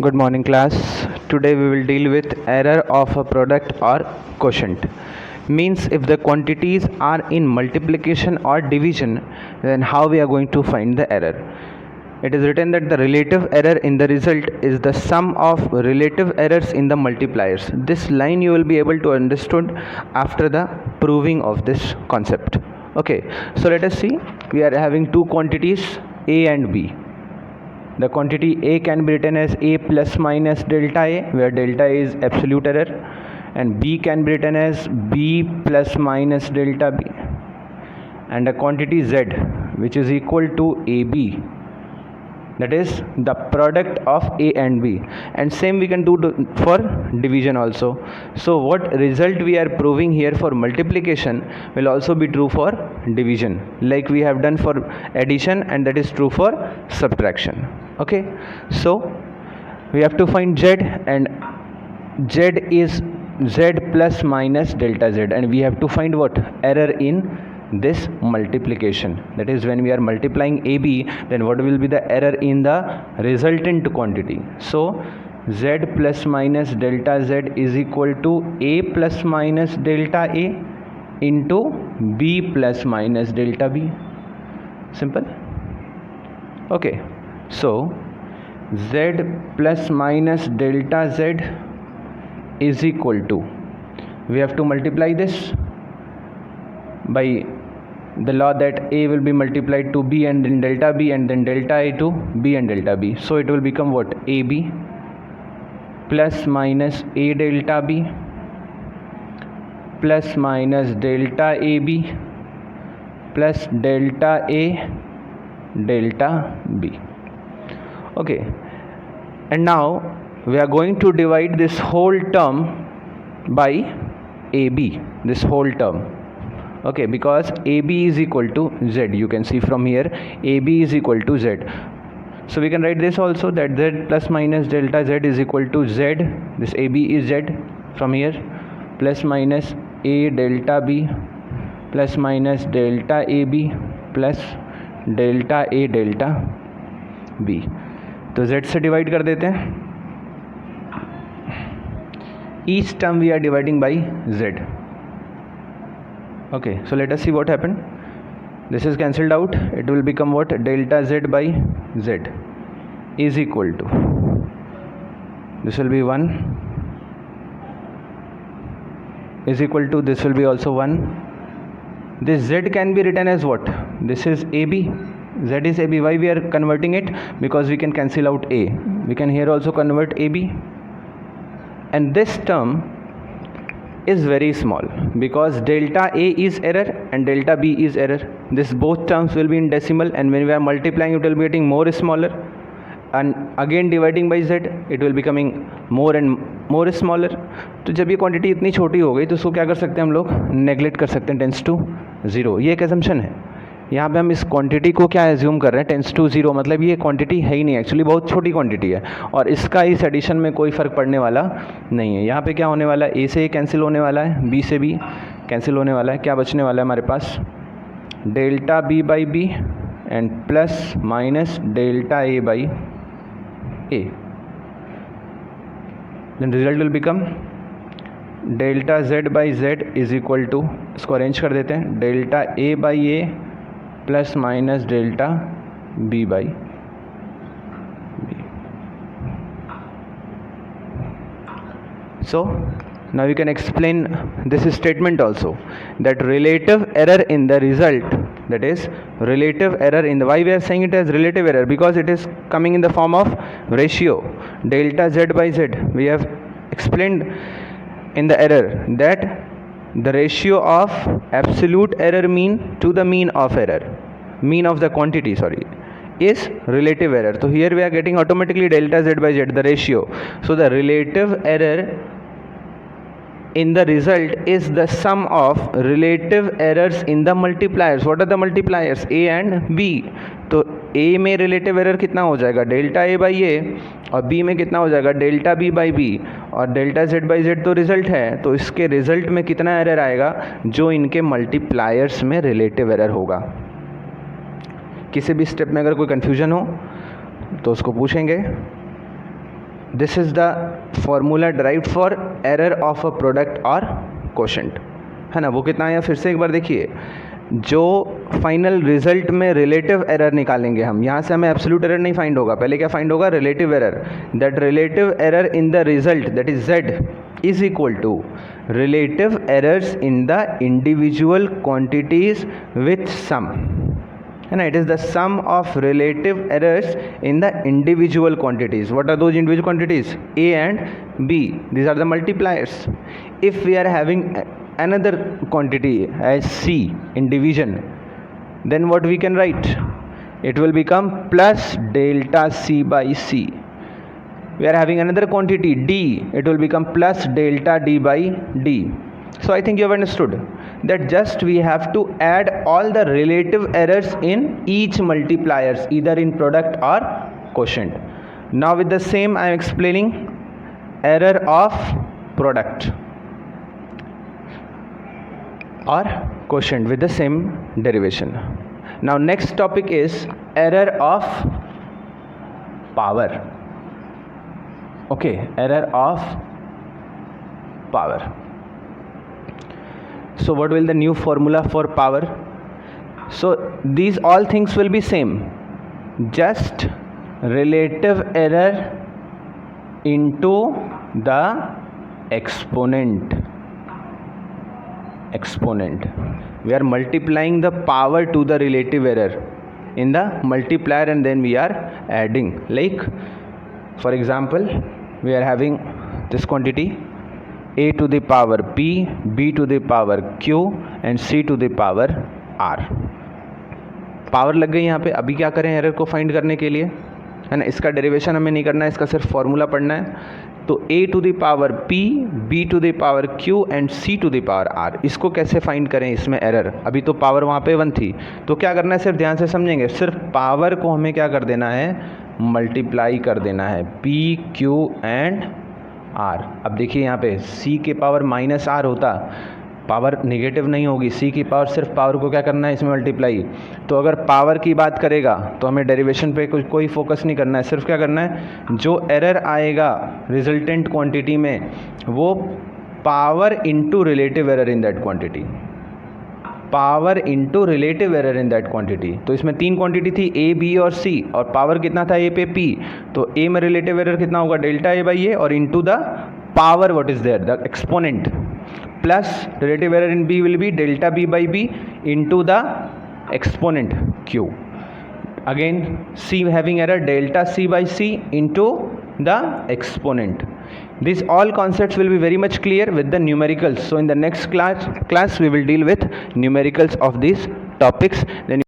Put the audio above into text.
Good morning, class. Today we will deal with error of a product or quotient. Means if the quantities are in multiplication or division, then how we are going to find the error. It is written that the relative error in the result is the sum of relative errors in the multipliers. This line you will be able to understood after the proving of this concept. Okay, so let us see. We are having two quantities A and B. The quantity A can be written as A plus minus delta A, where delta is absolute error, and B can be written as B plus minus delta B, and the quantity Z, which is equal to AB, that is the product of A and B. And same we can do for division also. So what result we are proving here for multiplication will also be true for division, like we have done for addition, and that is true for subtraction. Okay, so we have to find Z, and Z is Z plus minus delta Z, and we have to find what error in this multiplication. That is, when we are multiplying AB, then what will be the error in the resultant quantity. So Z plus minus delta Z is equal to A plus minus delta A into B plus minus delta B. Simple. Okay, so Z plus minus delta Z is equal to, we have to multiply this by the law that A will be multiplied to B and then delta B, and then delta A to B and delta B. So it will become what? AB plus minus A delta B plus minus delta AB plus delta A delta B. Okay, and now we are going to divide this whole term by AB, this whole term. Okay, because AB is equal to Z. You can see from here AB is equal to Z. So we can write this also, that Z plus minus delta Z is equal to Z, this AB is Z from here, plus minus A delta B plus minus delta AB plus delta A delta B. तो Z से divide कर देते हैं. Each term we are dividing by Z. Okay, so let us see what happened. This is cancelled out. It will become what? Delta Z by Z is equal to, this will be 1, is equal to, this will be also 1. This Z can be written as what? This is AB. Z is AB. Why we are converting it? Because we can cancel out A. We can here also convert AB. And this term is very small because delta A is error and delta B is error. This both terms will be in decimal, and when we are multiplying it will be getting more smaller, and again dividing by Z it will becoming more and more smaller. तो जब ये quantity इतनी छोटी हो गई तो उसको क्या कर सकते हैं हम लोग? नेगलेक्ट कर सकते हैं, टेंस टू ज़ीरो. ये एक एजम्पशन है. यहाँ पे हम इस क्वांटिटी को क्या एज्यूम कर रहे हैं? टेंस टू ज़ीरो, मतलब ये क्वांटिटी है ही नहीं, एक्चुअली बहुत छोटी क्वांटिटी है, और इसका इस एडिशन में कोई फ़र्क पड़ने वाला नहीं है. यहाँ पे क्या होने वाला है? ए से ए कैंसिल होने वाला है, बी से बी कैंसिल होने वाला है. क्या बचने वाला है हमारे पास? Delta B by B and plus minus delta A by A. Then result will become delta Z by Z is equal to, इसको अरेंज कर देते हैं, delta A by A plus minus delta B by B. So now we can explain this statement also, that relative error in the result, that is relative error in the, why we are saying it as relative error? Because it is coming in the form of ratio delta Z by Z. We have explained in the error that the ratio of absolute error mean to the mean of error, mean of the quantity, sorry, is relative error. So here we are getting automatically delta Z by Z, the ratio. So the relative error in the result is the sum of relative errors in the multipliers. What are the multipliers? A and B. तो A में relative error कितना हो जाएगा? Delta A by A, और B में कितना हो जाएगा? डेल्टा B बाई B, और डेल्टा Z बाई Z तो रिजल्ट है, तो इसके रिजल्ट में कितना एरर आएगा? जो इनके मल्टीप्लायर्स में रिलेटिव एरर होगा. किसी भी स्टेप में अगर कोई कन्फ्यूजन हो तो उसको पूछेंगे. This is the formula derived for error of a product और क्वोशंट, है ना। वो कितना आया फिर से एक बार देखिए, जो फाइनल रिजल्ट में रिलेटिव एरर निकालेंगे हम, यहाँ से हमें एब्सोल्यूट एरर नहीं फाइंड होगा, पहले क्या फाइंड होगा, relative error. That relative error in the result, that is z, is equal to relative errors in the individual quantities with sum, है ना। It is the sum of relative errors in the individual quantities. What are those individual quantities? A and B. These are the multipliers. If we are having another quantity as C in division, then what we can write? It will become plus delta C by C. We are having another quantity D, it will become plus delta D by D. So I think you have understood that just we have to add all the relative errors in each multipliers, either in product or quotient. Now with the same I am explaining error of product or quotient with the same derivation. Now next topic is error of power. Okay, error of power. So what will the new formula for power? So these all things will be same, just relative error into the exponent. We are multiplying the power to the relative error in the multiplier and then we are adding. Like for example, we are having this quantity a to the power p, b to the power q and c to the power r. Power लग गई यहाँ पे। अभी क्या करें error को find करने के लिए, है ना। इसका डेरिवेशन हमें नहीं करना है, इसका सिर्फ फॉर्मूला पढ़ना है। तो a to the power p, b to the power q and c to the power r, इसको कैसे फाइंड करें इसमें एरर। अभी तो पावर वहाँ पे 1 थी, तो क्या करना है, सिर्फ ध्यान से समझेंगे, सिर्फ पावर को हमें क्या कर देना है, मल्टीप्लाई कर देना है, p, q एंड r। अब देखिए यहाँ पे c के पावर माइनस r होता, पावर नेगेटिव नहीं होगी, c की पावर, सिर्फ पावर को क्या करना है इसमें मल्टीप्लाई। तो अगर पावर की बात करेगा तो हमें डेरिवेशन पे कोई फोकस नहीं करना है, सिर्फ क्या करना है, जो एरर आएगा रिजल्टेंट क्वांटिटी में वो power into relative error in that quantity, power into relative error in that quantity. तो इसमें 3 क्वांटिटी थी a, b और c, और पावर कितना था a पे p, तो a में रिलेटिव एरर कितना होगा, डेल्टा a बाई a, और into the power what is there, the exponent, plus relative error in b will be delta b by b into the exponent q. Again c having error, delta c by c into the exponent. These all concepts will be very much clear with the numericals. So in the next class we will deal with numericals of these topics. Then